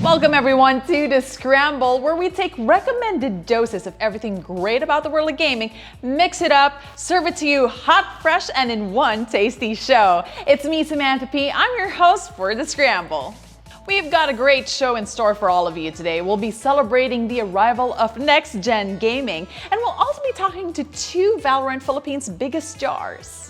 Welcome everyone to the Scramble, where we take recommended doses of everything great about the world of gaming, mix it up, serve it to you hot, fresh, and in one tasty show. It's me, Samantha P. I'm your host for the Scramble. We've got a great show in store for all of you today. We'll be celebrating the arrival of next-gen gaming, and we'll also be talking to two Valorant Philippines' biggest stars.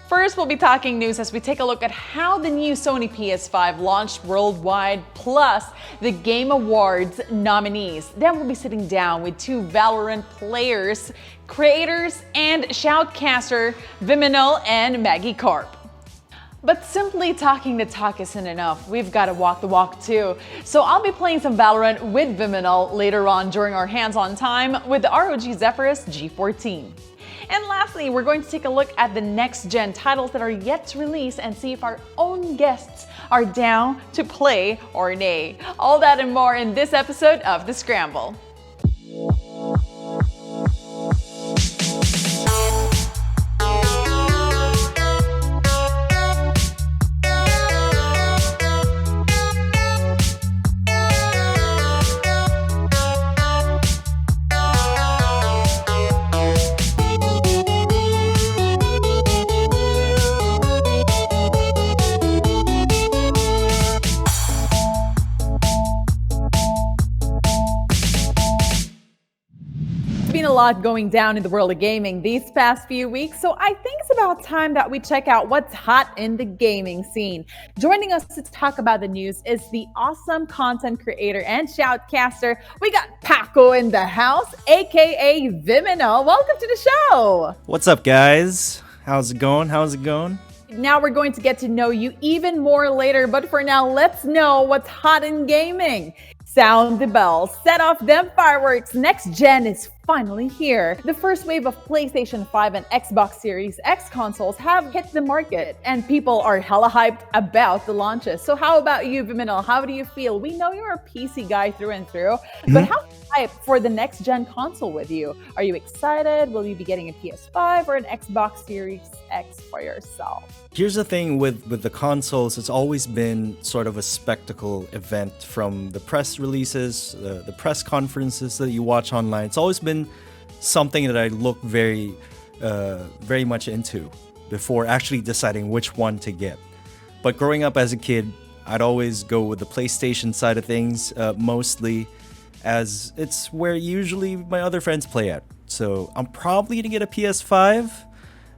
First, we'll be talking news as we take a look at how the new Sony PS5 launched worldwide, plus the Game Awards nominees. Then we'll be sitting down with two Valorant players, creators, and shoutcaster Vyminal and Maggiekarp. But simply talking the talk isn't enough. We've got to walk the walk too. So I'll be playing some Valorant with Vyminal later on during our hands-on time with the ROG Zephyrus G14. And lastly, we're going to take a look at the next-gen titles that are yet to release and see if our own guests are down to play or nay. All that and more in this episode of The Scramble. A lot going down in the world of gaming these past few weeks, so I think it's about time that we check out what's hot in the gaming scene. Joining us to talk about the news is the awesome content creator and shoutcaster. We got Paco in the house, aka Vyminal. Welcome to the show. What's up, guys? How's it going? Now we're going to get to know you even more later, but for now, let's know what's hot in gaming. Sound the bells, set off them fireworks. Next gen is finally here. The first wave of PlayStation 5 and Xbox Series X consoles have hit the market, and people are hella hyped about the launches. So how about you, Vyminal? How do you feel? We know you're a PC guy through and through, but how hyped for the next gen console with you? Are you excited? Will you be getting a PS5 or an Xbox Series X for yourself? Here's the thing with the consoles, it's always been sort of a spectacle event from the press releases, the press conferences that you watch online. It's always been something that I look very much into before actually deciding which one to get. But growing up as a kid, I'd always go with the PlayStation side of things, mostly, as it's where usually my other friends play at. So I'm probably gonna get a PS5.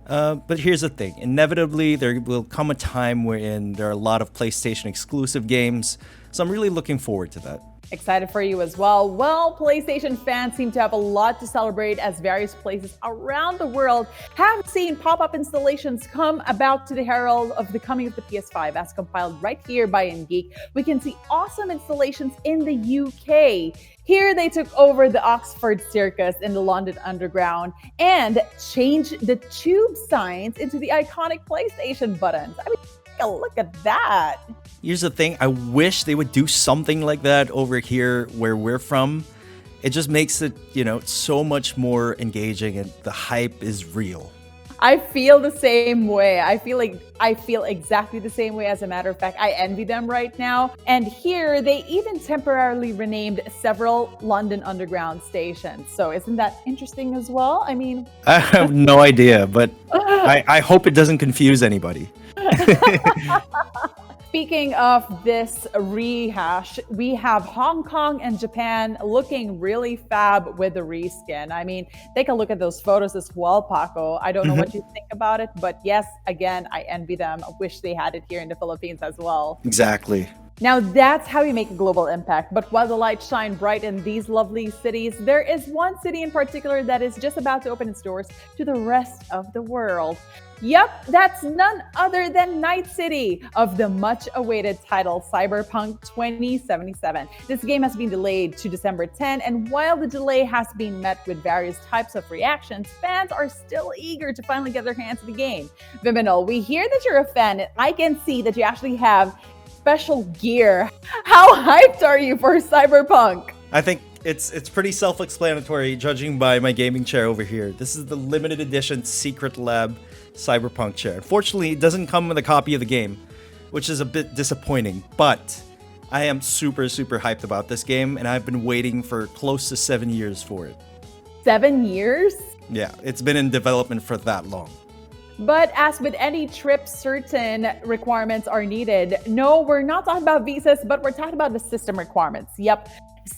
But here's the thing, inevitably there will come a time wherein there are a lot of PlayStation exclusive games, so I'm really looking forward to that. Excited for you as well. Well, PlayStation fans seem to have a lot to celebrate as various places around the world have seen pop-up installations come about to the herald of the coming of the PS5. As compiled right here by InGeek, we can see awesome installations in the UK. Here they took over the Oxford Circus in the London Underground and changed the tube signs into the iconic PlayStation buttons. I mean, take a look at that. Here's the thing, I wish they would do something like that over here where we're from. It just makes it, so much more engaging, and the hype is real. I feel the same way. I feel exactly the same way. As a matter of fact, I envy them right now. And here, they even temporarily renamed several London Underground stations. So isn't that interesting as well? I mean, I have no idea, but I hope it doesn't confuse anybody. Speaking of this rehash, we have Hong Kong and Japan looking really fab with the reskin. I mean, take a look at those photos as well, Paco. I don't know what you think about it, but yes, again, I envy them. I wish they had it here in the Philippines as well. Exactly. Now that's how you make a global impact. But while the lights shine bright in these lovely cities, there is one city in particular that is just about to open its doors to the rest of the world. Yep, that's none other than Night City of the much-awaited title Cyberpunk 2077. This game has been delayed to December 10, and while the delay has been met with various types of reactions, fans are still eager to finally get their hands on the game. Vyminal, we hear that you're a fan, and I can see that you actually have special gear. How hyped are you for Cyberpunk? I think it's pretty self-explanatory, judging by my gaming chair over here. This is the limited edition Secret Lab Cyberpunk chair. Unfortunately, it doesn't come with a copy of the game, which is a bit disappointing, but I am super, super hyped about this game, and I've been waiting for close to 7 years for it. 7 years? Yeah, it's been in development for that long. But as with any trip, certain requirements are needed. No, we're not talking about visas, but we're talking about the system requirements. Yep.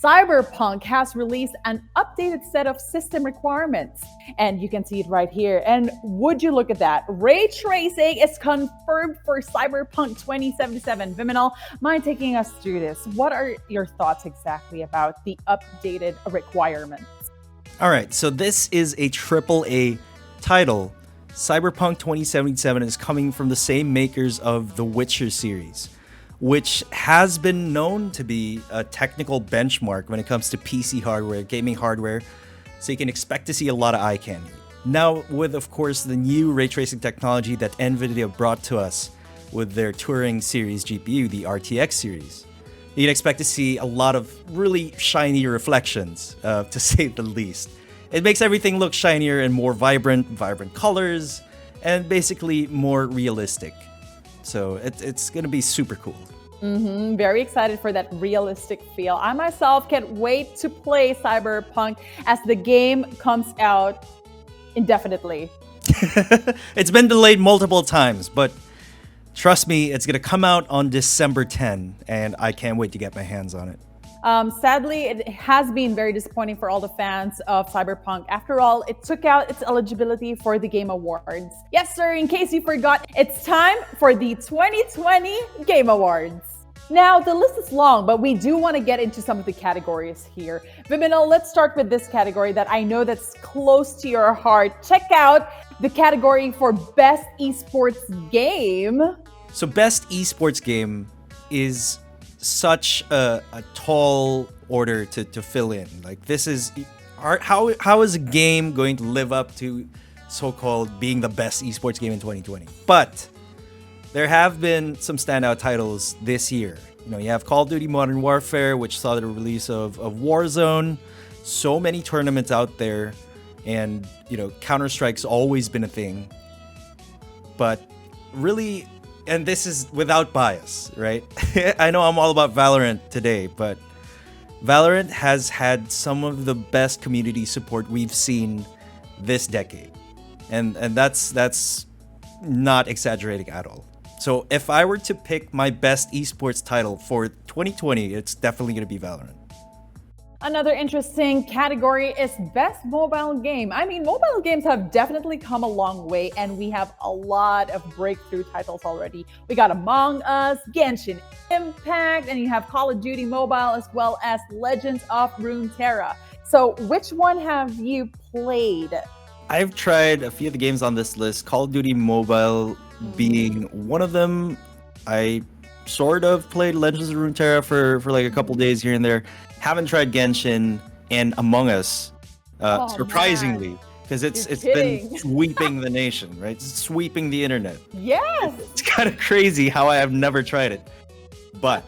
Cyberpunk has released an updated set of system requirements, and you can see it right here. And would you look at that? Ray tracing is confirmed for Cyberpunk 2077. Vyminal, mind taking us through this? What are your thoughts exactly about the updated requirements? All right, so this is a AAA title. Cyberpunk 2077 is coming from the same makers of the Witcher series, which has been known to be a technical benchmark when it comes to PC hardware, gaming hardware, so you can expect to see a lot of eye candy. Now, with, of course, the new ray tracing technology that NVIDIA brought to us with their Turing series GPU, the RTX series, you can expect to see a lot of really shiny reflections, to say the least. It makes everything look shinier and more vibrant colors, and basically more realistic. So it's gonna be super cool. Very excited for that realistic feel. I myself can't wait to play Cyberpunk as the game comes out indefinitely. It's been delayed multiple times, but trust me, it's gonna come out on December 10, and I can't wait to get my hands on it. Sadly, it has been very disappointing for all the fans of Cyberpunk. After all, it took out its eligibility for the Game Awards. Yes, sir, in case you forgot, it's time for the 2020 Game Awards. Now, the list is long, but we do want to get into some of the categories here. Vyminal, let's start with this category that I know that's close to your heart. Check out the category for Best Esports Game. So Best Esports Game is such a tall order to fill in. Like, this is how is a game going to live up to so-called being the best esports game in 2020? But there have been some standout titles this year. You know, you have Call of Duty Modern Warfare, which saw the release of Warzone. So many tournaments out there, and you know, Counter-Strike's always been a thing. But really, and this is without bias, right? I know I'm all about Valorant today, but Valorant has had some of the best community support we've seen this decade. And that's not exaggerating at all. So if I were to pick my best esports title for 2020, it's definitely going to be Valorant. Another interesting category is Best Mobile Game. I mean, mobile games have definitely come a long way, and we have a lot of breakthrough titles already. We got Among Us, Genshin Impact, and you have Call of Duty Mobile, as well as Legends of Runeterra. So which one have you played? I've tried a few of the games on this list, Call of Duty Mobile being one of them. I sort of played Legends of Runeterra for like a couple days here and there. Haven't tried Genshin and Among Us, surprisingly, because it's been sweeping the nation, right? It's sweeping the internet. Yes! It's kind of crazy how I have never tried it. But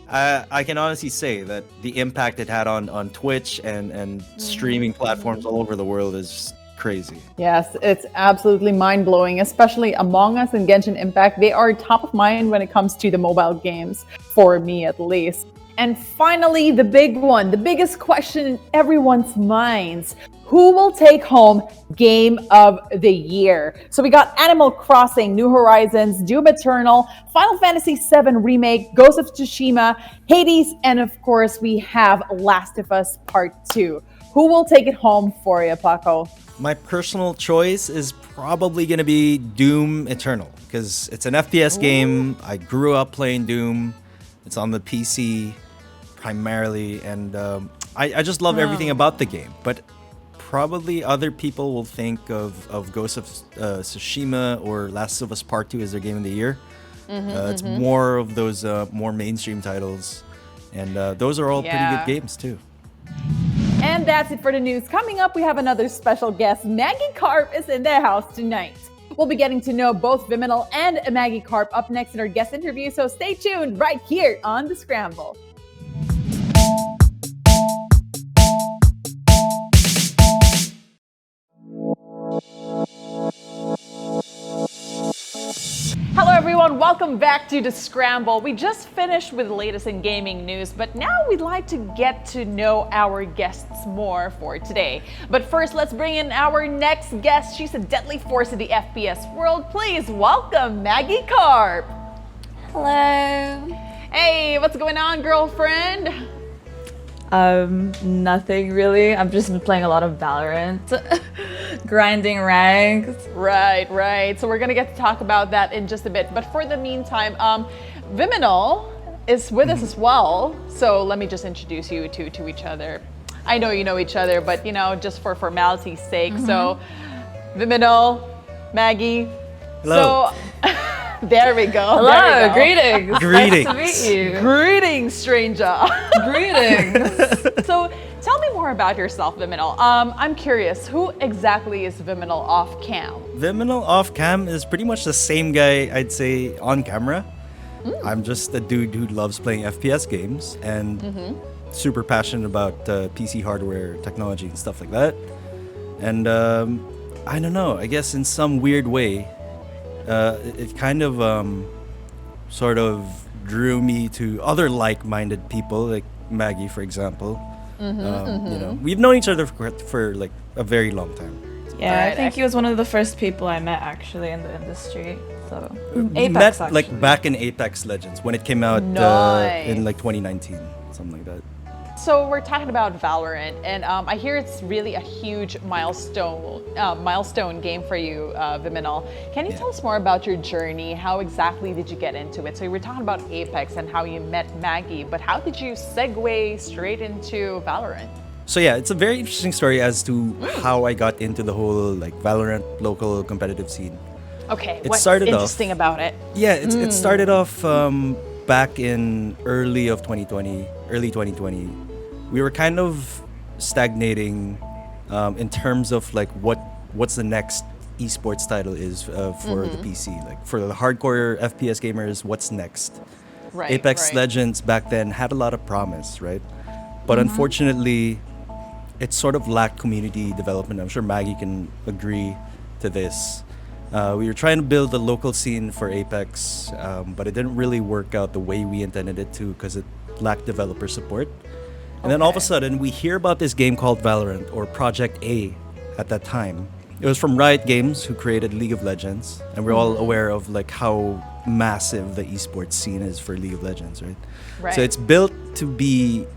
I can honestly say that the impact it had on Twitch and streaming platforms all over the world is crazy. Yes, it's absolutely mind-blowing, especially Among Us and Genshin Impact. They are top of mind when it comes to the mobile games, for me at least. And finally, the big one, the biggest question in everyone's minds: who will take home Game of the Year? So we got Animal Crossing, New Horizons, Doom Eternal, Final Fantasy VII Remake, Ghost of Tsushima, Hades, and of course we have Last of Us Part 2. Who will take it home for you, Paco? My personal choice is probably going to be Doom Eternal, because it's an FPS game. I grew up playing Doom. It's on the PC primarily, and I just love everything about the game. But probably other people will think of Ghost of Tsushima or Last of Us Part 2 as their game of the year. It's more of those more mainstream titles, and those are all pretty good games too. And that's it for the news. Coming up, we have another special guest. Maggiekarp is in the house tonight. We'll be getting to know both Vyminal and Maggiekarp up next in our guest interview, so stay tuned right here on The Scramble. Hello, everyone. everyone, welcome back to The Scramble. We just finished with the latest in gaming news, but now we'd like to get to know our guests more for today. But first, let's bring in our next guest. She's a deadly force in the FPS world. Please welcome Maggiekarp. Hello. Hey, what's going on, girlfriend? Nothing really. I've just been playing a lot of Valorant, grinding ranks. Right. So we're gonna get to talk about that in just a bit. But for the meantime, Vyminal is with us as well. So let me just introduce you to each other. I know you know each other, but just for formality's sake. So Vyminal, Maggie. Hello. So there we go. Hello, there we go. greetings. Greetings. Nice to meet you. Greetings, stranger. Greetings. So tell me more about yourself, Vyminal. I'm curious, who exactly is Vyminal off cam? Vyminal off cam is pretty much the same guy I'd say on camera. I'm just a dude who loves playing FPS games and super passionate about PC hardware, technology, and stuff like that. And I don't know, I guess in some weird way, it kind of sort of drew me to other like-minded people, like Maggie, for example. We've known each other for like a very long time. Yeah, Alright, I think he was one of the first people I met actually in the industry. So We Apex, met like actually. back in Apex Legends when it came out Nice. in like 2019, something like that. So we're talking about Valorant, and I hear it's really a huge milestone game for you, Vyminal. Can you tell us more about your journey? How exactly did you get into it? So you were talking about Apex and how you met Maggie, but how did you segue straight into Valorant? So yeah, it's a very interesting story as to how I got into the whole like Valorant local competitive scene. Okay, It what's started off- interesting about it? Yeah, it started off back in early 2020. We were kind of stagnating in terms of like what's the next esports title is for the PC. Like for the hardcore FPS gamers, what's next? Right, Apex right. Legends back then had a lot of promise, right? But unfortunately, it sort of lacked community development. I'm sure Maggie can agree to this. We were trying to build a local scene for Apex, but it didn't really work out the way we intended it to because it lacked developer support. And then all of a Okay. sudden, we hear about this game called Valorant, or Project A at that time. It was from Riot Games, who created League of Legends, and we're all aware of like how massive the esports scene is for League of Legends, right? Right. So it's built to be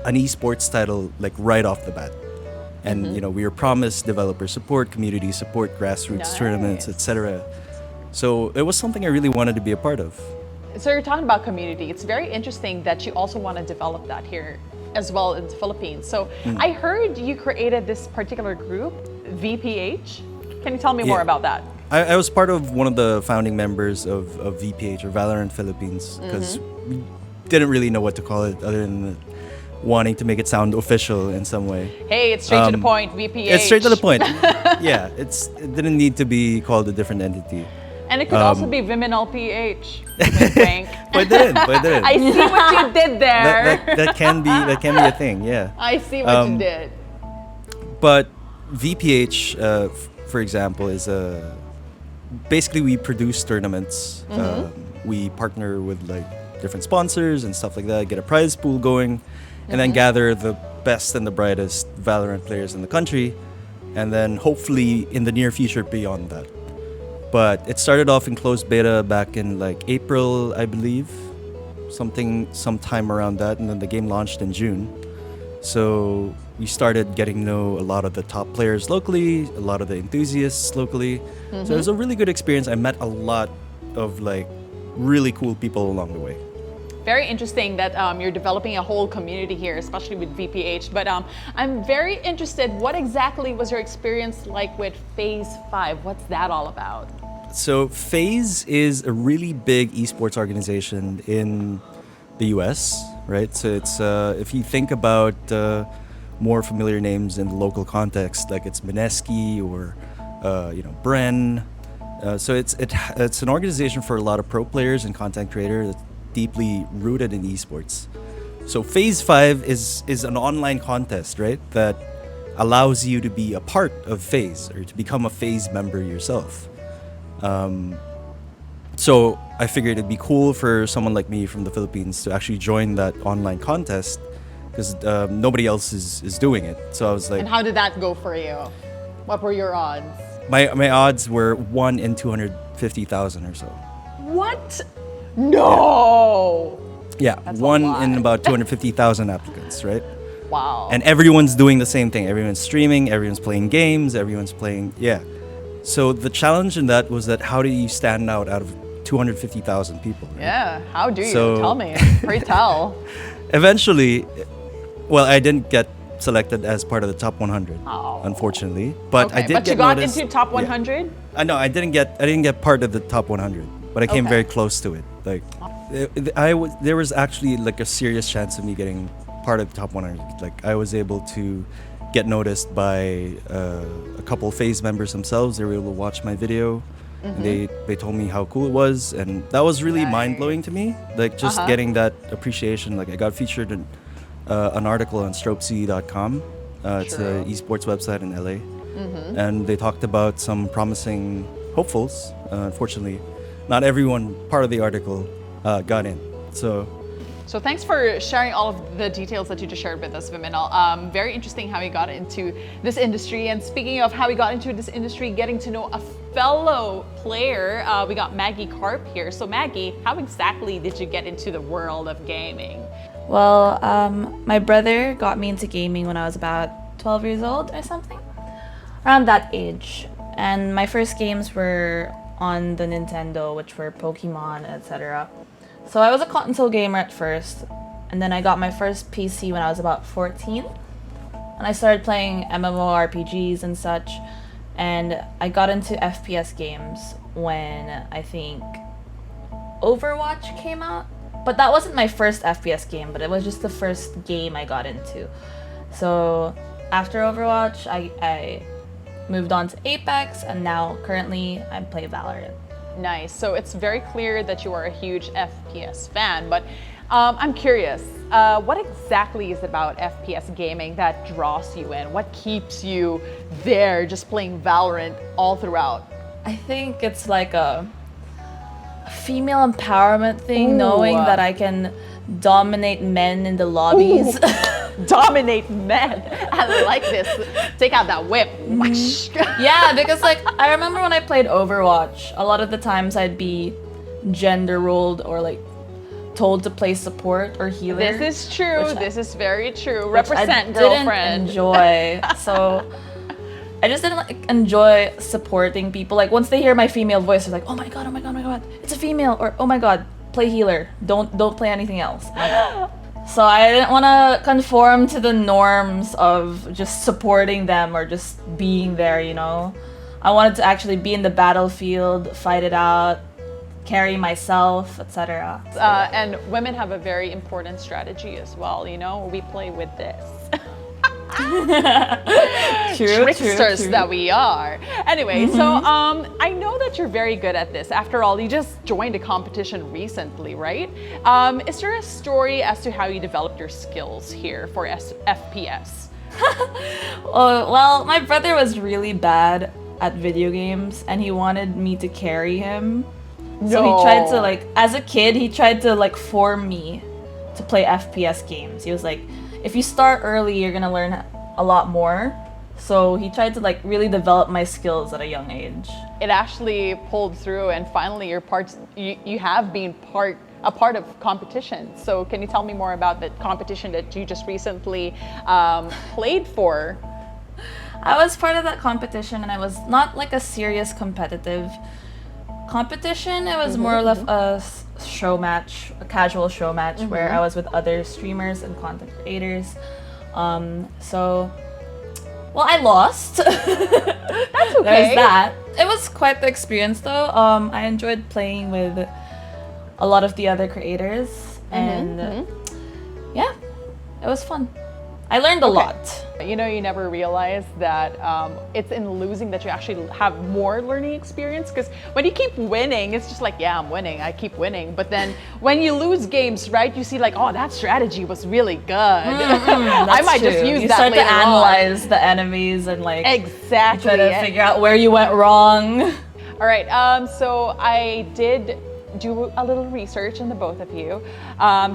an esports title like right off the bat. And we were promised developer support, community support, grassroots tournaments, Nice. etc. So it was something I really wanted to be a part of. So you're talking about community. It's very interesting that you also want to develop that here as well in the Philippines. So I heard you created this particular group, VPH. Can you tell me more Yeah. about that? I was part of one of the founding members of VPH, or Valorant Philippines, because we didn't really know what to call it other than wanting to make it sound official in some way. Hey, it's straight to the point, VPH. It's straight to the point. Yeah, it didn't need to be called a different entity. And it could also be Vyminal PH. Wink, wink. But it didn't. I see what you did there. That can be a thing, yeah. I see what you did. But VPH, for example, is basically we produce tournaments. We partner with like different sponsors and stuff like that. Get a prize pool going, and then gather the best and the brightest Valorant players in the country, and then hopefully in the near future beyond that. But it started off in closed beta back in like April, I believe, sometime around that, and then the game launched in June. So we started getting to know a lot of the top players locally, a lot of the enthusiasts locally. So it was a really good experience. I met a lot of like really cool people along the way. Very interesting that you're developing a whole community here, especially with VPH. But I'm very interested, what exactly was your experience like with Phase 5? What's that all about? So FaZe is a really big esports organization in the US, right? So it's if you think about more familiar names in the local context, like it's Mineski or Bren. So it's an organization for a lot of pro players and content creators that's deeply rooted in esports. So Phase 5 is an online contest, right? That allows you to be a part of FaZe or to become a FaZe member yourself. So I figured it'd be cool for someone like me from the Philippines to actually join that online contest because nobody else is doing it. So I was like, And how did that go for you? What were your odds? my odds were 1 in 250,000 or so. What? No! Yeah, That's a 1 lot. in about 250,000 applicants, right? Wow. And everyone's doing the same thing. Everyone's streaming, everyone's playing games, everyone's playing, yeah. So the challenge in that was that how do you stand out of 250,000 people? Right? Yeah, how do you? So- Tell me. Pray tell. Eventually, well, I didn't get selected as part of the top 100, Oh. unfortunately. But I Okay, did but get you got noticed. into top Yeah. 100? No, I didn't get part of the top 100, but I came Okay. very close to it. Like, there was actually like a serious chance of me getting part of the top 100. Like, I was able to get noticed by a couple FaZe members themselves. They were able to watch my video. And they told me how cool it was, and that was really Nice. mind blowing to me. Like just getting that appreciation. Like I got featured in an article on stropc.com. It's True. an esports website in LA, and they talked about some promising hopefuls. Unfortunately, not everyone part of the article got in. So thanks for sharing all of the details that you just shared with us, Vyminal. Very interesting how you got into this industry. And speaking of how we got into this industry, getting to know a fellow player, we got Maggiekarp here. So Maggie, how exactly did you get into the world of gaming? Well, my brother got me into gaming when I was about 12 years old or something, around that age. And my first games were on the Nintendo, which were Pokemon, etc. So I was a console gamer at first, and then I got my first PC when I was about 14. And I started playing MMORPGs and such, and I got into FPS games when I think Overwatch came out. But that wasn't my first FPS game, but it was just the first game I got into. So after Overwatch, I moved on to Apex, and now currently I play Valorant. Nice. So it's very clear that you are a huge FPS fan, but I'm curious, what exactly is about FPS gaming that draws you in? What keeps you there just playing Valorant all throughout? I think it's like a female empowerment thing, Ooh. knowing that I can dominate men in the lobbies. Dominate men. I like this. Take out that whip. Yeah, because like I remember when I played Overwatch, a lot of the times I'd be gender rolled or like told to play support or healer. This is true. Which This is very true. which Represent, I girlfriend. didn't enjoy. So I just didn't like enjoy supporting people. Like once they hear my female voice, they're like, "Oh my god, oh my god, oh my god, it's a female!" Or "Oh my god, play healer. Don't play anything else." So I didn't want to conform to the norms of just supporting them or just being there. You know, I wanted to actually be in the battlefield, fight it out, carry myself, etc. And women have a very important strategy as well. You know, we play with this. Tricksters that we are. Anyway, so I know that you're very good at this. After all, you just joined a competition recently, right? Is there a story as to how you developed your skills here for FPS? Well, my brother was really bad at video games, and he wanted me to carry him. So he tried to like, as a kid, he tried to like form me to play FPS games. He was like, if you start early, you're gonna learn a lot more. So he tried to like really develop my skills at a young age. It actually pulled through, and finally, you have been a part of competition. So can you tell me more about the competition that you just recently played for? I was part of that competition, and I was not like a serious competitive competition. It was more or less a show match, a casual show match where I was with other streamers and content creators. So, well, I lost. That's okay. There's that. It was quite the experience though. I enjoyed playing with a lot of the other creators, and yeah, it was fun. I learned a lot. You know, you never realize that it's in losing that you actually have more learning experience, because when you keep winning, it's just like, yeah, I'm winning, I keep winning. But then when you lose games, right, you see like, oh, that strategy was really good. I might just use you that start to later on. analyze the enemies and like Exactly. try to figure out where you went wrong. All right, so I did do a little research on the both of you.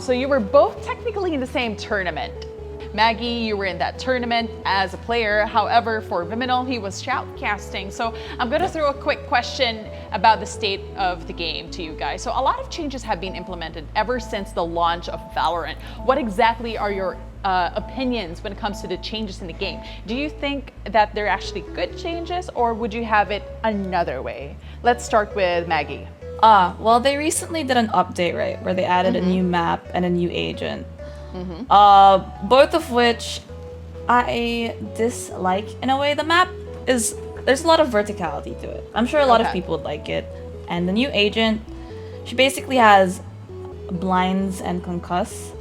So you were both technically in the same tournament. Maggie, you were in that tournament as a player. However, for Vyminal, he was shoutcasting. So I'm gonna throw a quick question about the state of the game to you guys. So a lot of changes have been implemented ever since the launch of Valorant. What exactly are your opinions when it comes to the changes in the game? Do you think that they're actually good changes, or would you have it another way? Let's start with Maggie. Well, they recently did an update, right, where they added a new map and a new agent. Both of which I dislike in a way. The map is, there's a lot of verticality to it. I'm sure a lot of people would like it. And the new agent, she basically has blinds and concuss.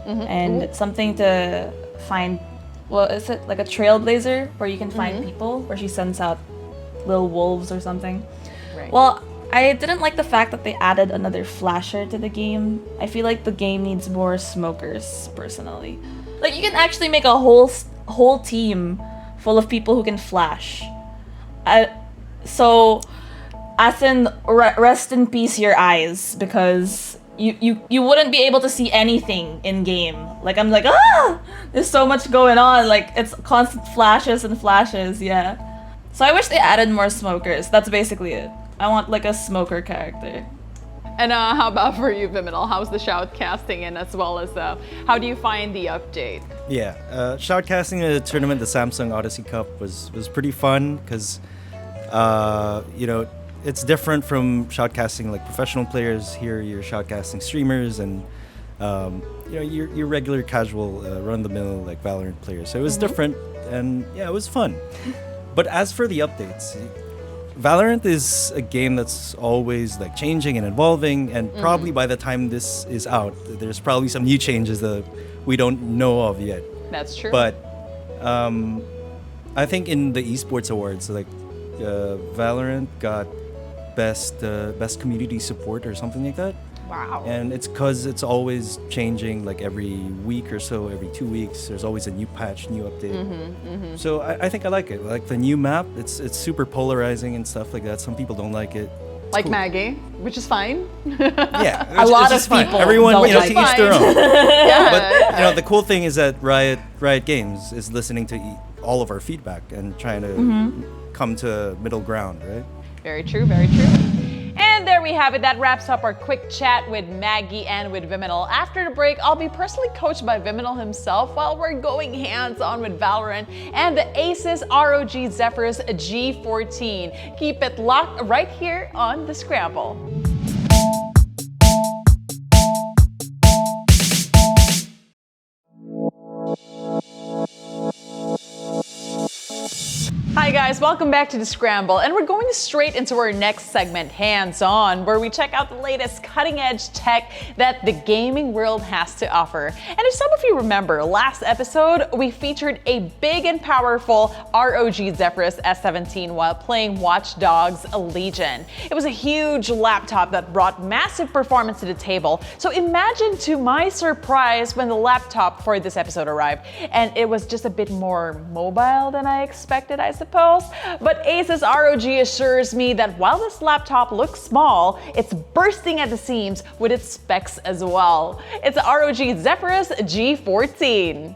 And it's something to find, well, is it like a trailblazer where you can find people, where she sends out little wolves or something? Right. Well, I didn't like the fact that they added another flasher to the game. I feel like the game needs more smokers, personally. Like, you can actually make a whole team full of people who can flash. So, as in, rest in peace your eyes, because you wouldn't be able to see anything in game. Like, I'm like, there's so much going on. Like, it's constant flashes and flashes, yeah. So I wish they added more smokers. That's basically it. I want like a smoker character. And how about for you, Vyminal? How's the shoutcasting, and as well as how do you find the update? Yeah, shoutcasting in the tournament, the Samsung Odyssey Cup, was pretty fun because, you know, it's different from shoutcasting like professional players. Here, you're shoutcasting streamers and you know, your regular casual run-the-mill like Valorant players. So it was different, and yeah, it was fun. But as for the updates, Valorant is a game that's always like changing and evolving, and probably by the time this is out, there's probably some new changes that we don't know of yet. That's true. But I think in the esports awards, like Valorant got best community support or something like that. Wow. And it's because it's always changing, like every week or so, every 2 weeks. There's always a new patch, new update. So I think I like it. Like the new map, it's super polarizing and stuff like that. Some people don't like it. It's like cool. Maggie, which is fine. Yeah, A lot it's of fine. people Everyone, don't you know, like to each their own. Yeah. But you know, the cool thing is that Riot Games is listening to all of our feedback and trying to come to middle ground, right? Very true, very true. And there we have it. That wraps up our quick chat with Maggie and with Vyminal. After the break, I'll be personally coached by Vyminal himself while we're going hands-on with Valorant and the ASUS ROG Zephyrus G14. Keep it locked right here on The Scramble. Hi guys, welcome back to The Scramble, and we're going straight into our next segment, Hands On, where we check out the latest cutting-edge tech that the gaming world has to offer. And if some of you remember, last episode, we featured a big and powerful ROG Zephyrus S17 while playing Watch Dogs Legion. It was a huge laptop that brought massive performance to the table, so imagine to my surprise when the laptop for this episode arrived, and it was just a bit more mobile than I expected, I suppose. But ASUS ROG assures me that while this laptop looks small, it's bursting at the seams with its specs as well. It's the ROG Zephyrus G14.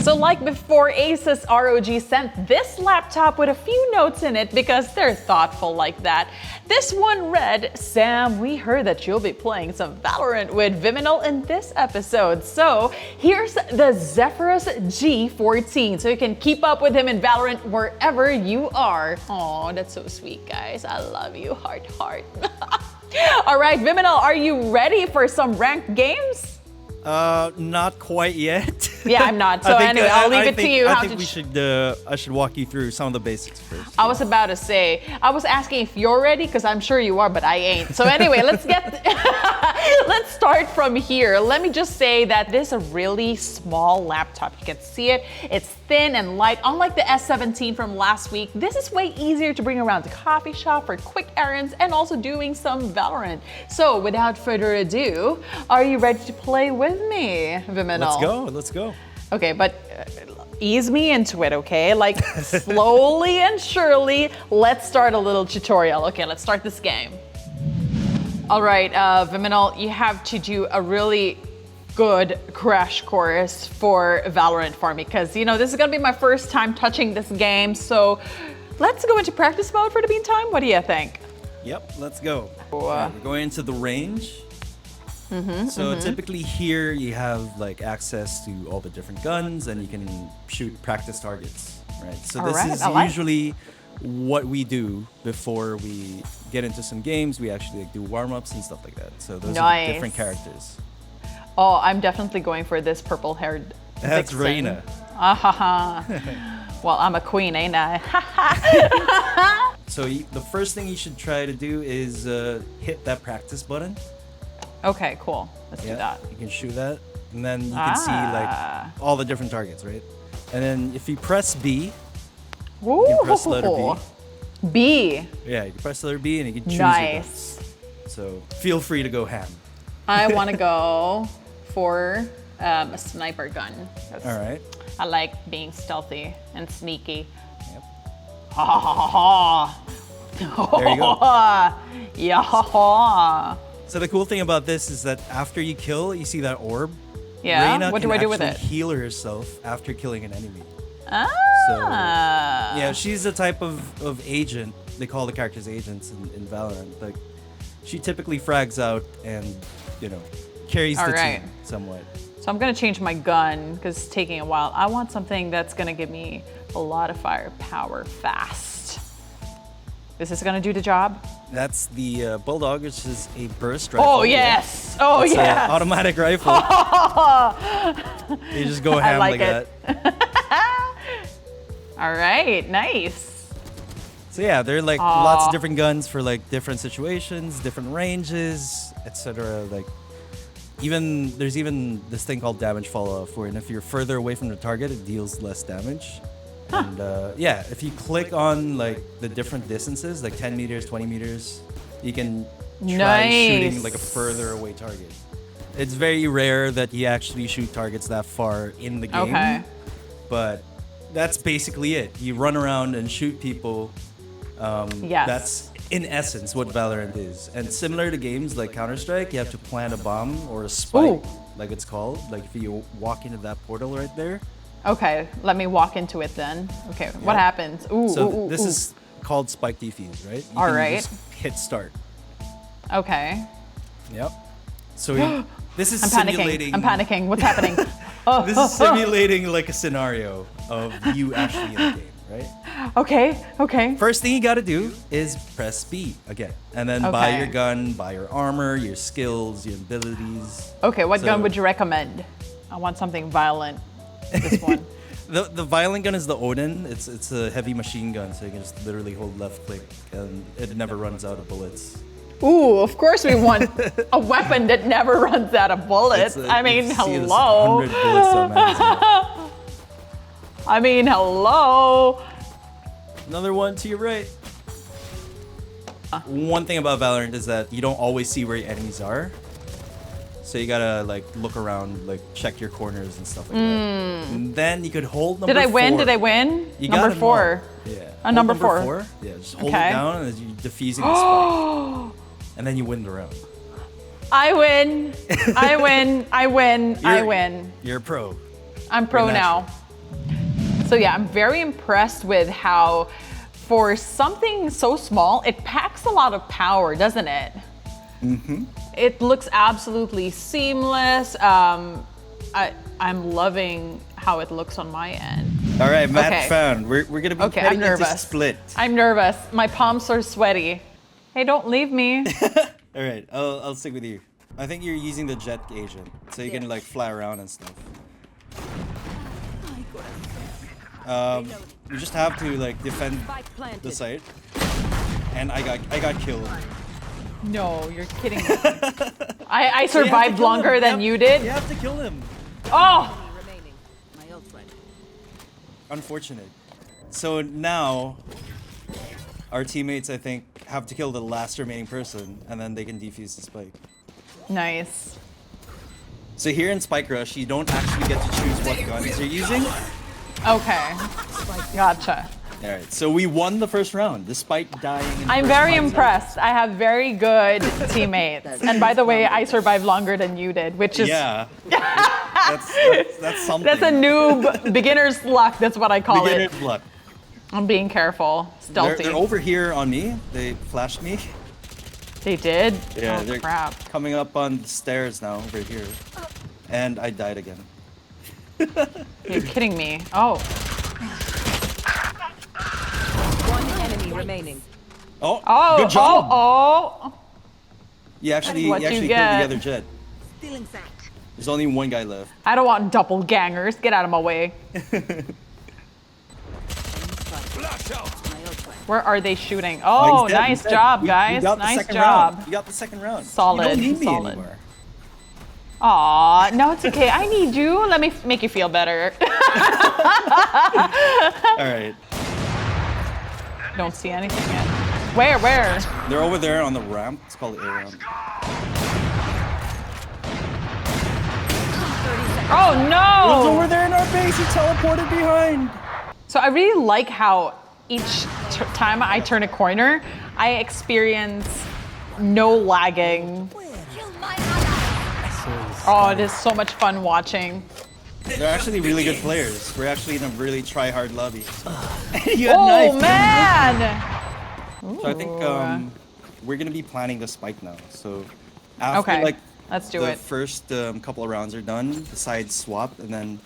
So like before, ASUS ROG sent this laptop with a few notes in it because they're thoughtful like that. This one read, "Sam, we heard that you'll be playing some Valorant with Vyminal in this episode. So here's the Zephyrus G14 so you can keep up with him in Valorant wherever you are." Oh, that's so sweet, guys. I love you, heart, heart. All right, Vyminal, are you ready for some ranked games? Not quite yet. Yeah, I'm not. So anyway, I'll leave it to you. I think I should walk you through some of the basics first. I was about to say, I was asking if you're ready because I'm sure you are, but I ain't. So anyway, let's start from here. Let me just say that this is a really small laptop. You can see it. It's thin and light. Unlike the S17 from last week, this is way easier to bring around the coffee shop for quick errands and also doing some Valorant. So without further ado, are you ready to play with me, Vyminal? Let's go. Okay, but ease me into it, okay? Like slowly and surely, let's start a little tutorial. Okay, let's start this game. All right, Vyminal, you have to do a really good crash course for Valorant for me, because you know this is gonna be my first time touching this game. So let's go into practice mode for the meantime. What do you think? Yep, let's go. Right, we're going into the range. So typically here you have like access to all the different guns and you can shoot practice targets, right? So this is usually what we do before we get into some games. We actually like do warm-ups and stuff like that. So those are the different characters. Oh, I'm definitely going for this purple-haired That's vixen. Reina. Well, I'm a queen, ain't I? So the first thing you should try to do is hit that practice button. Okay, cool. Let's do that. You can shoot that, and then you can see like all the different targets, right? And then if you press B, you can press letter B. B. Yeah, you can press letter B and you can choose your guns. So feel free to go ham. I want to go for a sniper gun. All right. I like being stealthy and sneaky. Yep. Ha ha ha ha. There you go. Yeah. So the cool thing about this is that after you kill, you see that orb. Yeah. Reina What do I do with it? Heal herself after killing an enemy. Ah. So yeah, she's the type of agent. They call the characters agents in Valorant. Like she typically frags out and carries the team somewhat. So I'm gonna change my gun because it's taking a while. I want something that's gonna give me a lot of firepower fast. This is gonna do the job. That's the Bulldog, which is a burst rifle. Oh yes! Oh it's yes! An automatic rifle. You just go ham like that. All right, nice. So yeah, there are like lots of different guns for like different situations, different ranges, etc. Like there's even this thing called damage fall off, where if you're further away from the target, it deals less damage. And yeah, if you click on like the different distances, like 10 meters, 20 meters, you can try shooting like a further away target. It's very rare that you actually shoot targets that far in the game. Okay. But that's basically it. You run around and shoot people. Yes. That's in essence what Valorant is. And similar to games like Counter-Strike, you have to plant a bomb or a spike, like it's called. Like if you walk into that portal right there. Okay, let me walk into it then. Okay, what happens? This is called spike defuse, right? You can just hit start. Okay. Yep. So this is simulating. I'm panicking. What's happening? This is simulating like a scenario of you actually in the game, right? Okay. First thing you gotta do is press B again. And then buy your gun, buy your armor, your skills, your abilities. Okay, what gun would you recommend? I want something violent. This one. The violent gun is the Odin. It's a heavy machine gun, so you can just literally hold left click and it never runs out of bullets. Ooh, of course we want a weapon that never runs out of bullets. I mean, hello. 100 bullets on magazine. I mean, hello. Another one to your right. One thing about Valorant is that you don't always see where your enemies are. So you gotta like look around, like check your corners and stuff like that. And then you could hold number 4. Did I win? You number got 4. Yeah. Number 4. Yeah, just hold it down and you're defusing the spike. And then you win the round. I win. I win. You're a pro. I'm pro now. So yeah, I'm very impressed with how, for something so small, it packs a lot of power, doesn't it? Mm-hmm. It looks absolutely seamless. I'm loving how it looks on my end. All right, match found. We're gonna be heading into split. I'm nervous. My palms are sweaty. Hey, don't leave me. All right, I'll stick with you. I think you're using the jet agent, so you can like fly around and stuff. You just have to like defend the site. And I got killed. No, you're kidding me. I survived longer than you did. You have to kill him. Oh! Unfortunate. So now, our teammates, I think, have to kill the last remaining person, and then they can defuse the spike. Nice. So here in Spike Rush, you don't actually get to choose what guns you're using. Okay. Gotcha. All right, so we won the first round despite dying. In the I'm first very 5 impressed. I have very good teammates. And by the way, I survived longer than you did, which is Yeah, that's something. that's a noob beginner's luck. That's what I call it. Beginner's luck. I'm being careful, stealthy. They're over here on me. They flashed me. They did? Yeah, Oh, they're crap. coming up on the stairs now over here. And I died again. You're kidding me. Oh. One enemy remaining. Oh, Oh, good job. oh. You actually, what you you actually get. killed the other jet. Stealing sight. There's only one guy left. I don't want doppelgangers. Get out of my way. Where are they shooting? Oh, He's dead, nice he's dead. job, We guys. got the Nice second job. round. We got the second round. Solid, You don't need me solid. anymore. Aw, no, it's okay. I need you. Let me make you feel better. All right. Don't see anything yet. Where? They're over there on the ramp. It's called the A ramp. Oh, He's no! over there in our base. He teleported behind. So I really like how each time I turn a corner, I experience no lagging. Oh, it is so much fun watching. They're actually really good players. We're actually in a really try-hard lobby. You had Oh, knife. man! So I think we're gonna be planning the spike now. So after Okay, like let's do the it. first couple of rounds are done, the sides swap, and then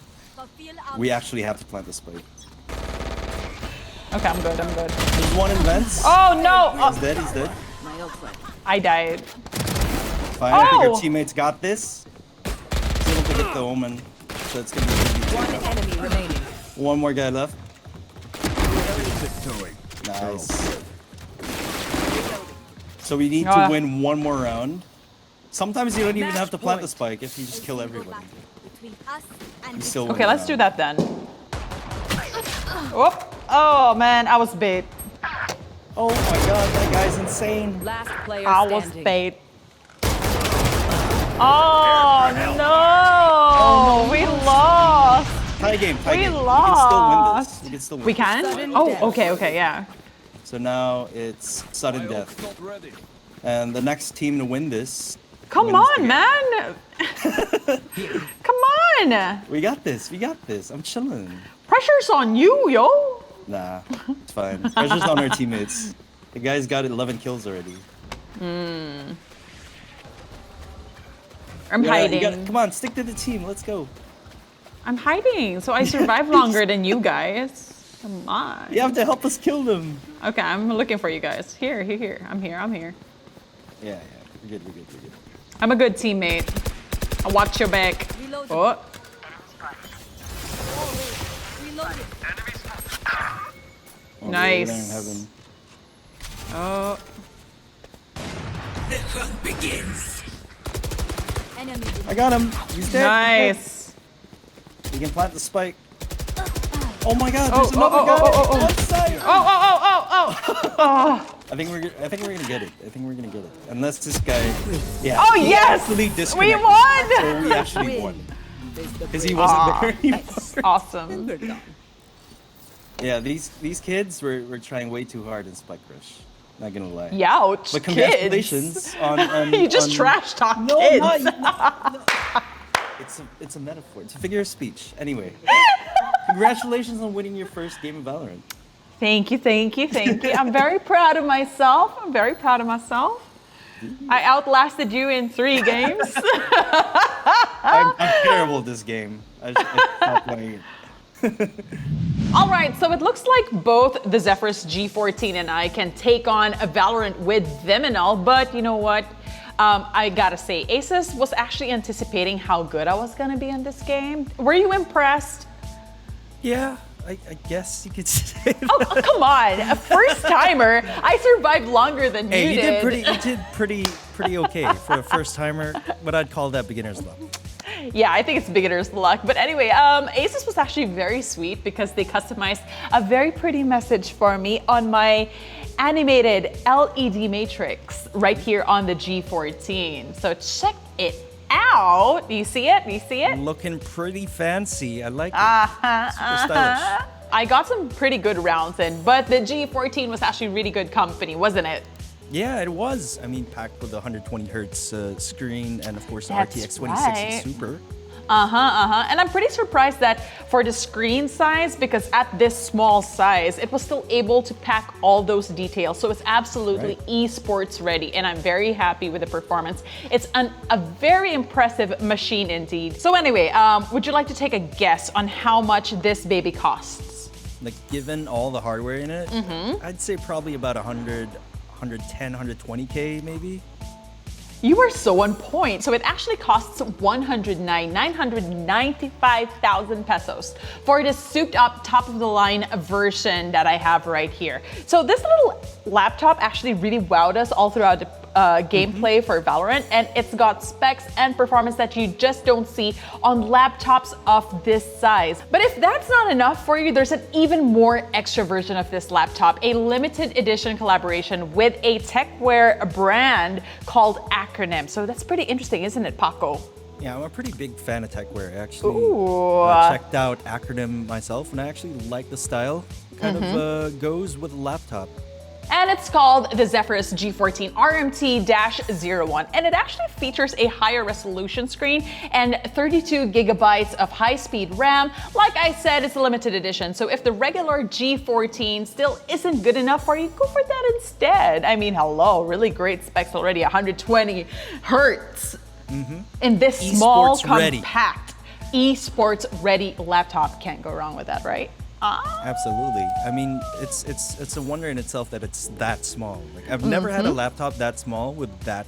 we actually have to plant the spike. Okay, I'm good. There's one in vents. Oh, no! He's dead. He's dead. I died. Fine. I think Oh! our teammates got this. He's able to hit the omen, so it's gonna be easy. One enemy remaining. One more guy left. Nice. So we need to win one more round. Sometimes you don't even have to plant the spike if you just kill everybody. You still win Okay, the let's do round. that then. Whoop. Oh, man, I was bait. Oh my god, that guy's insane. Last player I was standing. bait. Oh, no! We lost! Tie game, tie We game. lost. We can still win this. We can? Sudden Oh, death. okay, yeah. So now it's sudden death. And the next team to win this. Come wins the on, game. man! Come on! We got this, I'm chilling. Pressure's on you, yo! Nah, it's fine. Pressure's on our teammates. The guy's got 11 kills already. I'm hiding. Come on, stick to the team. Let's go. I'm hiding, so I survive longer than you guys. Come on. You have to help us kill them. Okay, I'm looking for you guys. Here. I'm here. Yeah. We're good. I'm a good teammate. I watch your back. Oh. Oh, Nice. we're in heaven. Oh. I got him. He's dead. Nice. We can plant the spike. Oh my god, Oh, there's another oh, guy oh, oh, oh. on site. Oh. I think we're gonna get it. Unless this guy. Yeah. Oh, he yes! actually We disconnected. won! So we actually won. Because he wasn't there anymore. Awesome. Yeah, these kids were trying way too hard in Spike Rush. Not gonna lie. Youch, But kids. congratulations on You just on- trash talk No, kids. no. It's a metaphor. It's a figure of speech. Anyway, congratulations on winning your first game of Valorant. Thank you. I'm very proud of myself. I outlasted you in 3 games. I'm terrible at this game. I stopped playing it. All right, so it looks like both the Zephyrus G14 and I can take on a Valorant with Vyminal, but you know what? I gotta say, ASUS was actually anticipating how good I was gonna be in this game. Were you impressed? Yeah, I guess you could say that. Oh, come on, a first timer. I survived longer than Hey, you did. you did pretty okay for a first timer, but I'd call that beginner's luck. Yeah, I think it's beginner's luck. But anyway, ASUS was actually very sweet because they customized a very pretty message for me on my animated LED matrix right here on the G14. So check it out. Do you see it? Looking pretty fancy. I like it. Super stylish. I got some pretty good rounds in, but the G14 was actually really good company, wasn't it? Yeah, it was. I mean, packed with a 120 hertz screen and of course the That's RTX 2060 right. Super. And I'm pretty surprised that for the screen size, because at this small size, it was still able to pack all those details. So it's absolutely esports ready, and I'm very happy with the performance. It's a very impressive machine indeed. So anyway, would you like to take a guess on how much this baby costs? Like, given all the hardware in it, I'd say probably about 100, 110, 120K maybe. You are so on point. So it actually costs 995,000 pesos for the souped up top of the line version that I have right here. So this little laptop actually really wowed us all throughout the gameplay for Valorant, and it's got specs and performance that you just don't see on laptops of this size. But if that's not enough for you, there's an even more extra version of this laptop, a limited edition collaboration with a techwear brand called Acronym. So that's pretty interesting, isn't it, Paco? Yeah, I'm a pretty big fan of techwear. I actually checked out Acronym myself, and I actually like the style. Kind of goes with a laptop. And it's called the Zephyrus G14 RMT-01, and it actually features a higher resolution screen and 32 gigabytes of high-speed RAM. Like I said, it's a limited edition, so if the regular G14 still isn't good enough for you, go for that instead. I mean, hello, really great specs already, 120 hertz in this small, compact, esports ready laptop. Can't go wrong with that, right? Absolutely. I mean, it's a wonder in itself that it's that small. Like, I've never had a laptop that small with that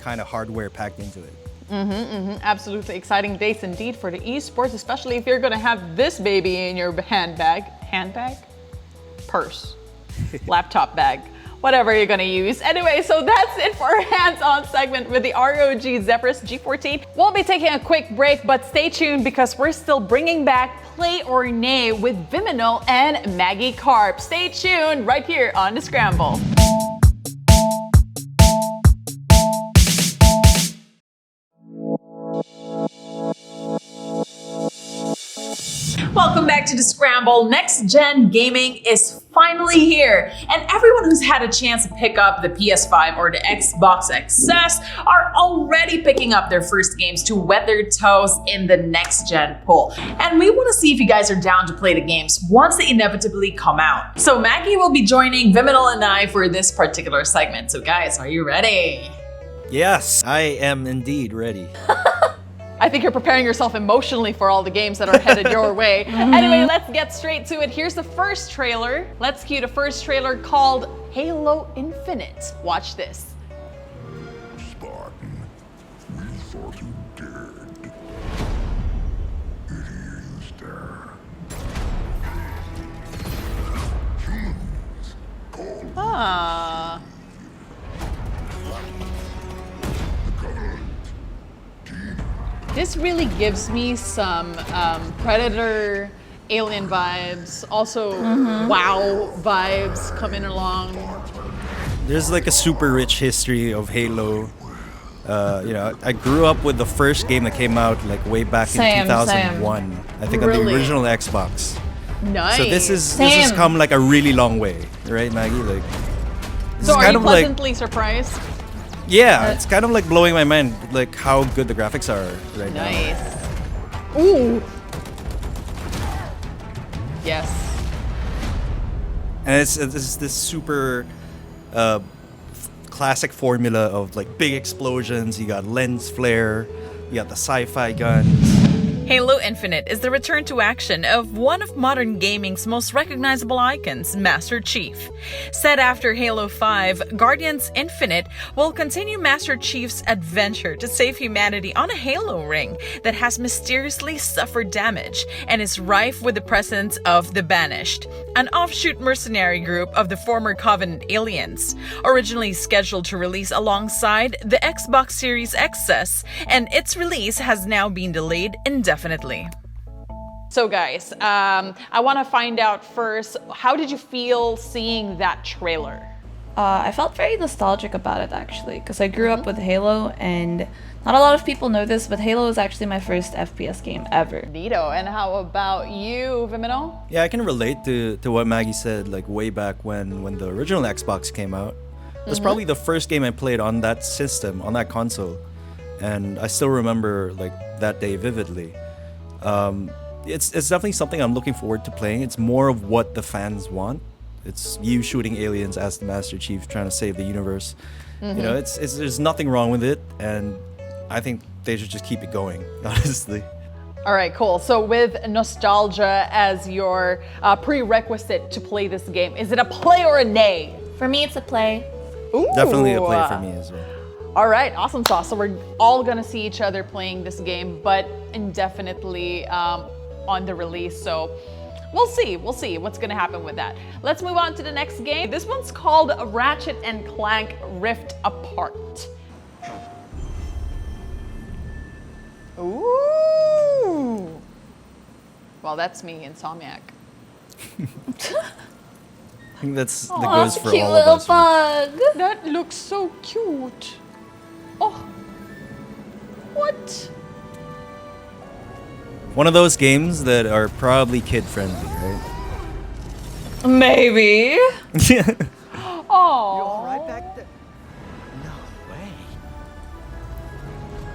kind of hardware packed into it. Absolutely exciting days indeed for the esports, especially if you're gonna have this baby in your handbag, purse, laptop bag, whatever you're gonna use. Anyway, so that's it for our hands-on segment with the ROG Zephyrus G14. We'll be taking a quick break, but stay tuned because we're still bringing back Play or Nay with Vyminal and Maggiekarp. Stay tuned right here on The Scramble. Welcome back to The Scramble. Next Gen Gaming is finally here, and everyone who's had a chance to pick up the PS5 or the Xbox XS are already picking up their first games to wet their toes in the Next Gen pool. And we want to see if you guys are down to play the games once they inevitably come out. So Maggie will be joining Vyminal and I for this particular segment. So guys, are you ready? Yes, I am indeed ready. I think you're preparing yourself emotionally for all the games that are headed your way. Anyway, let's get straight to it. Here's the first trailer. Let's cue the first trailer called Halo Infinite. Watch this. Spartan, we thought you dead. It is there. Humans, call This really gives me some Predator, Alien vibes, also WoW vibes coming along. There's like a super rich history of Halo. You know, I grew up with the first game that came out like way back in 2001. I think on the original Xbox. Nice. So this has come like a really long way, right, Maggie? Like, so are you pleasantly surprised? Yeah, it's kind of like blowing my mind, like how good the graphics are right now. Nice. Ooh. Yes. And it's this super classic formula of like big explosions. You got lens flare, you got the sci-fi guns. Halo Infinite is the return to action of one of modern gaming's most recognizable icons, Master Chief. Set after Halo 5, Guardians Infinite will continue Master Chief's adventure to save humanity on a Halo ring that has mysteriously suffered damage and is rife with the presence of the Banished, an offshoot mercenary group of the former Covenant aliens. Originally scheduled to release alongside the Xbox Series XS, and its release has now been delayed indefinitely. So guys, I want to find out first, how did you feel seeing that trailer? I felt very nostalgic about it actually, because I grew up with Halo, and Not a lot of people know this, but Halo is actually my first FPS game ever. Neato. And how about you, Vyminal? Yeah, I can relate to what Maggie said, like way back when the original Xbox came out. It was probably the first game I played on that system, on that console. And I still remember like that day vividly. It's definitely something I'm looking forward to playing. It's more of what the fans want. It's you shooting aliens as the Master Chief trying to save the universe. You know, it's there's nothing wrong with it, and I think they should just keep it going, honestly. All right, cool. So with nostalgia as your prerequisite to play this game, is it a play or a nay? For me, it's a play. Ooh. Definitely a play for me as well. All right, awesome sauce. So we're all gonna see each other playing this game, but indefinitely on the release. So we'll see what's gonna happen with that. Let's move on to the next game. This one's called Ratchet and Clank Rift Apart. Ooh. Well, that's me, Insomniac. I think that Aw, goes for cute all little of us. Right? bug. That looks so cute. Oh, what? One of those games that are probably kid friendly, right? Maybe. Oh. Right back there. No way.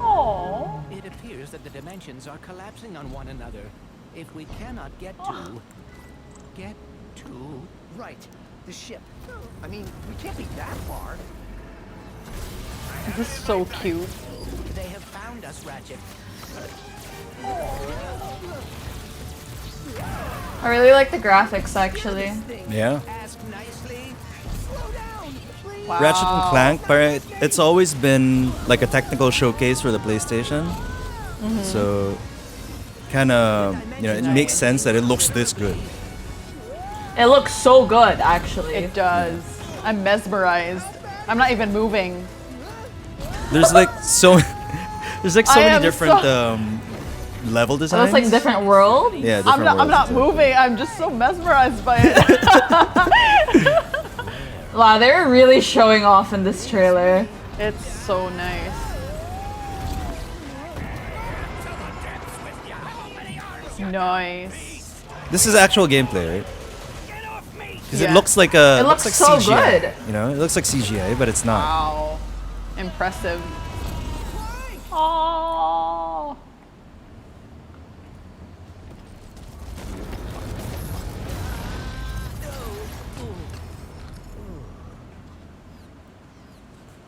Oh. It appears that the dimensions are collapsing on one another. If we cannot get to... Right, the ship. I mean, we can't be that far. This is so cute. They have found us, Ratchet. I really like the graphics, actually. Yeah. Ask nicely. Slow down, please. Wow. Ratchet and Clank, but it's always been like a technical showcase for the PlayStation. So, kind of, you know, it makes sense that it looks this good. It looks so good, actually. It does. I'm mesmerized. I'm not even moving. There's like so, there's like so I many am different so- level So designs. it's like different world. Yeah, different I'm not worlds. moving. I'm just so mesmerized by it. Wow, they're really showing off in this trailer. It's so nice. Nice. This is actual gameplay, right? Because Yeah. it looks like a. It looks like so CGI, good. You know, it looks like CGI, but it's not. Wow. Impressive. Oh.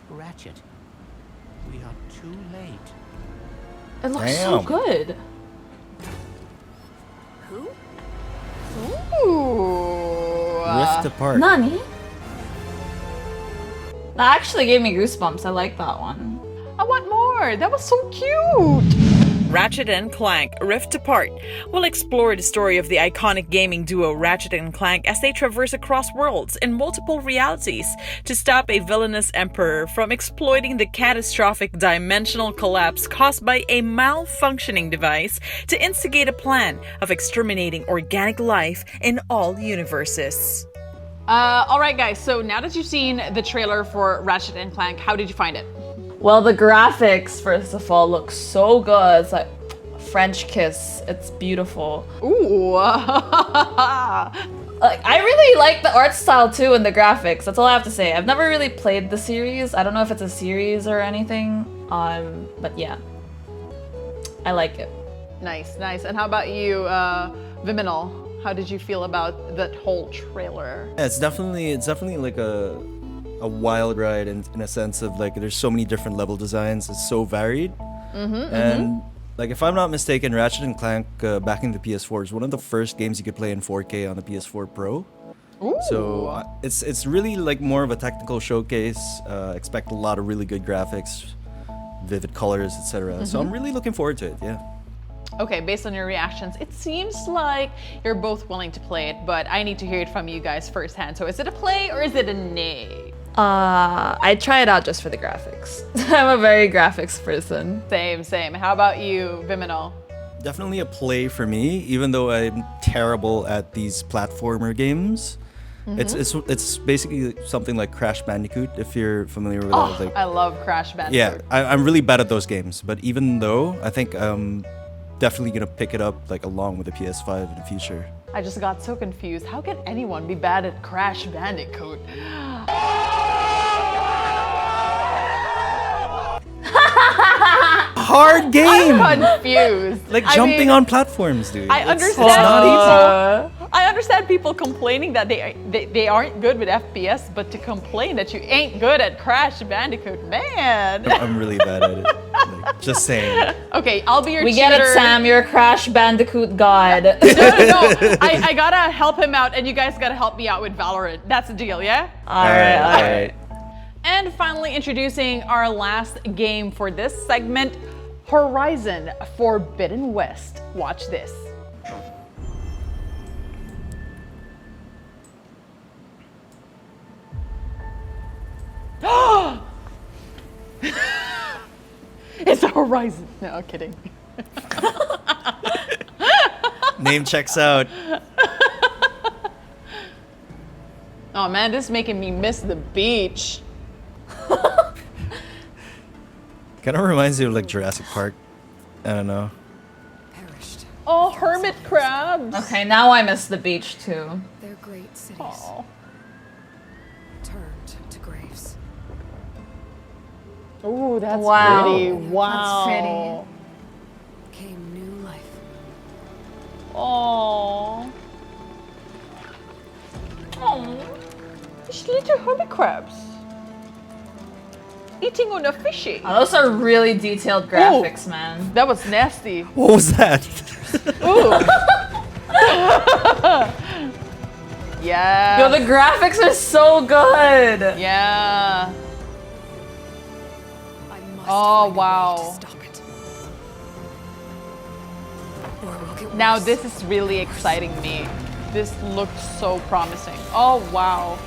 Ratchet, we are too late. It looks so Damn. good. Ooh. Rift apart. Nani? That actually gave me goosebumps. I like that one. I want more. That was so cute. Ratchet and Clank Rift Apart will explore the story of the iconic gaming duo Ratchet and Clank as they traverse across worlds in multiple realities to stop a villainous emperor from exploiting the catastrophic dimensional collapse caused by a malfunctioning device to instigate a plan of exterminating organic life in all universes. All right, guys. So now that you've seen the trailer for Ratchet and Clank, how did you find it? Well, the graphics, first of all, look so good. It's like French kiss. It's beautiful. Ooh. Like, I really like the art style too and the graphics. That's all I have to say. I've never really played the series. I don't know if it's a series or anything. But yeah, I like it. Nice, nice. And how about you, Vyminal? How did you feel about that whole trailer? Yeah, it's definitely like a wild ride in a sense of like there's so many different level designs. It's so varied. And like if I'm not mistaken, Ratchet and Clank back in the PS4 is one of the first games you could play in 4K on the PS4 Pro. Ooh. So it's really like more of a technical showcase. Expect a lot of really good graphics, vivid colors, etc. So I'm really looking forward to it. Yeah. Okay, based on your reactions, it seems like you're both willing to play it, but I need to hear it from you guys firsthand. So is it a play or is it a nay? I try it out just for the graphics. I'm a very graphics person. Same. How about you, Vyminal? Definitely a play for me, even though I'm terrible at these platformer games. It's basically something like Crash Bandicoot, if you're familiar with that. Like, I love Crash Bandicoot. yeah, I'm really bad at those games, but even though I think I'm definitely gonna pick it up like along with the PS5 in the future. I just got so confused. How can anyone be bad at Crash Bandicoot? Hard game. I'm confused. Like I jumping mean, on platforms, dude. I It's understand not easy. people. I understand people complaining that they aren't good with FPS, but to complain that you ain't good at Crash Bandicoot, man. I'm really bad at it. Like, just saying. Okay, I'll be your We cheater. get it, Sam. You're a Crash Bandicoot god. No. I gotta help him out, and you guys gotta help me out with Valorant. That's the deal, yeah? All right. And finally, introducing our last game for this segment, Horizon Forbidden West. Watch this. It's a Horizon. No, kidding. Name checks out. Oh man, this is making me miss the beach. Kind of reminds you of like Jurassic Park. I don't know. Perished. Oh, hermit crabs. Okay, now I miss the beach too. Their great cities Oh. turned to graves. Ooh, that's Wow. pretty. That's Wow. Came new life. Oh. Oh. These little hermit crabs. Eating on a fishy. Oh, those are really detailed graphics, man. That was nasty. What was that? Ooh. Yeah. Yo, the graphics are so good. Yeah. I must Oh, find a way wow. to stop it. Or we'll get Now worse. this is really exciting me. This looks so promising. Oh, wow.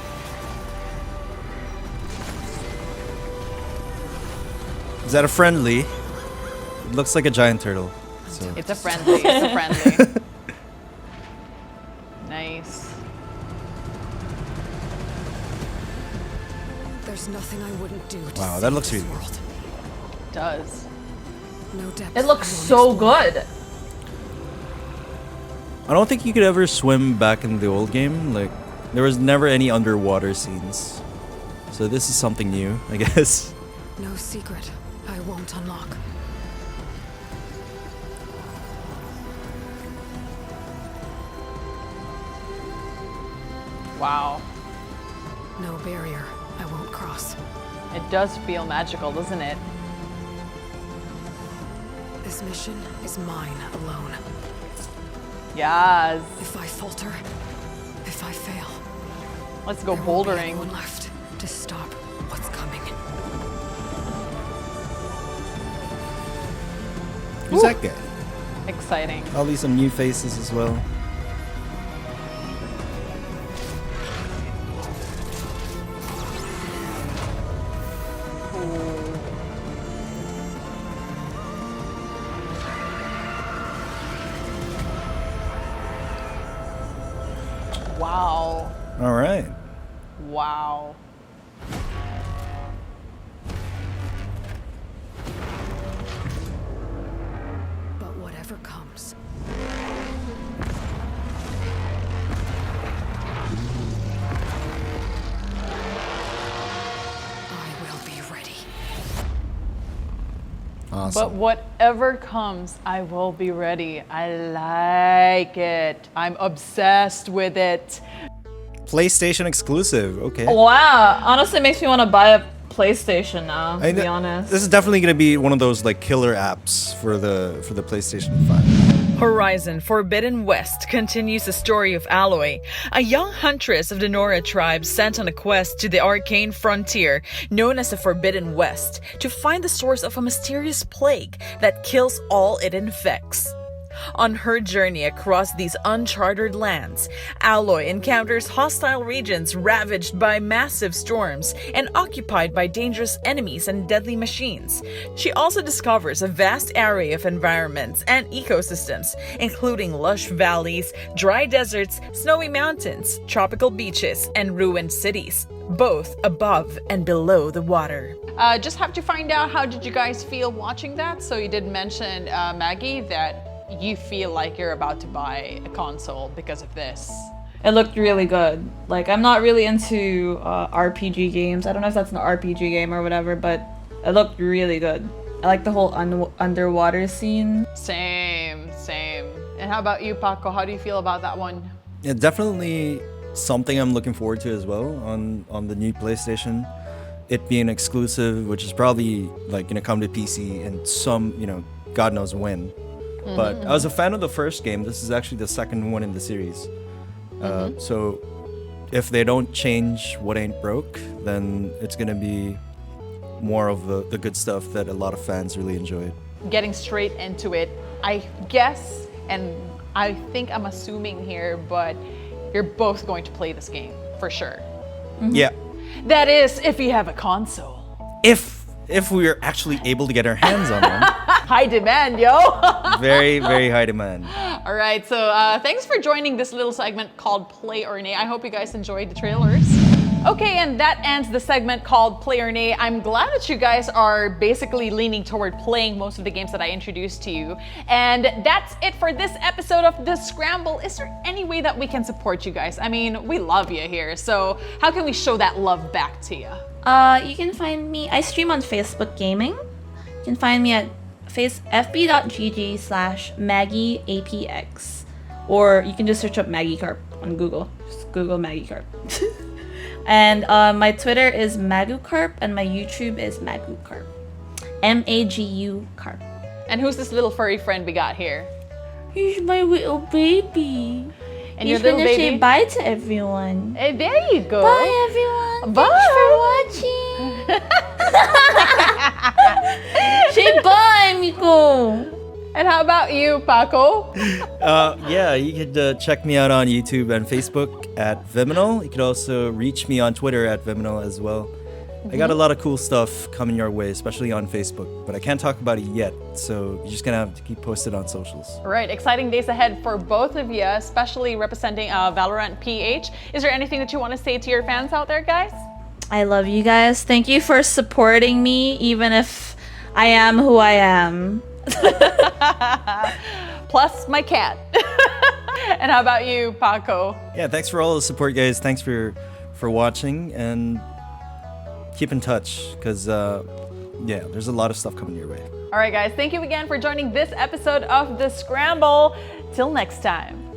Is that a friendly? It looks like a giant turtle. So. It's a friendly. It's a friendly. Nice. There's nothing I wouldn't do to Wow, save that looks this really good. world. Does. No depth. It looks I so won't explore. good. I don't think you could ever swim back in the old game. Like, there was never any underwater scenes. So this is something new, I guess. No secret I won't unlock. Wow. No barrier I won't cross. It does feel magical, doesn't it? This mission is mine alone. Yes. If I falter, if I fail, Let's go there won't be bouldering. anyone left to stop what's coming. Who's that guy? Exciting. Probably some new faces as well. Wow. All right. Wow. But whatever comes, I will be ready. Awesome. But whatever comes, I will be ready. I like it. I'm obsessed with it. PlayStation exclusive. Okay. Wow, honestly, makes me want to buy a PlayStation now. To be honest. This is definitely gonna be one of those like killer apps for the PlayStation 5. Horizon Forbidden West continues the story of Aloy, a young huntress of the Nora tribe sent on a quest to the arcane frontier known as the Forbidden West to find the source of a mysterious plague that kills all it infects. On her journey across these uncharted lands, Aloy encounters hostile regions ravaged by massive storms and occupied by dangerous enemies and deadly machines. She also discovers a vast array of environments and ecosystems, including lush valleys, dry deserts, snowy mountains, tropical beaches, and ruined cities, both above and below the water. Just have to find out, how did you guys feel watching that? So you did mention, Maggie, that you feel like you're about to buy a console because of this. It looked really good. Like, I'm not really into RPG games. I don't know if that's an RPG game or whatever, but it looked really good. I like the whole underwater scene. Same. And how about you, Paco? How do you feel about that one? Yeah, definitely something I'm looking forward to as well on the new PlayStation. It being exclusive, which is probably like gonna come to PC and some, God knows when. But I was a fan of the first game. This is actually the second one in the series. So if they don't change what ain't broke, then it's gonna be more of the good stuff that a lot of fans really enjoyed. Getting straight into it, I guess, and I think I'm assuming here, but you're both going to play this game for sure. Yeah. That is, if you have a console. If we're actually able to get our hands on one. High demand, yo. Very, very high demand. All right, so thanks for joining this little segment called Play or Nay. I hope you guys enjoyed the trailers. Okay, and that ends the segment called Play or Nay. I'm glad that you guys are basically leaning toward playing most of the games that I introduced to you. And that's it for this episode of The Scramble. Is there any way that we can support you guys? I mean, we love you here, so how can we show that love back to you? You can find me, I stream on Facebook Gaming. You can find me at fb.gg/MaggieAPX. Or you can just search up Maggiekarp on Google. Just Google Maggiekarp. And my Twitter is Maggiekarp and my YouTube is Maggiekarp. MAGU Karp. And who's this little furry friend we got here? He's my little baby. And He's your little gonna baby? say bye to everyone. Hey, there you go. Bye everyone. Bye. Thanks for watching. Say bye, Miko. And how about you, Paco? Yeah, you could check me out on YouTube and Facebook at Vyminal. You could also reach me on Twitter at Vyminal as well. I got a lot of cool stuff coming your way, especially on Facebook, but I can't talk about it yet, so you're just gonna have to keep posted on socials. All right, exciting days ahead for both of you, especially representing Valorant PH. Is there anything that you want to say to your fans out there, guys? I love you guys. Thank you for supporting me, even if I am who I am. Plus my cat. And how about you, Paco? Yeah, thanks for all the support, guys. Thanks for watching, and keep in touch, because yeah, there's a lot of stuff coming your way. All right, guys, thank you again for joining this episode of The Scramble. Till next time.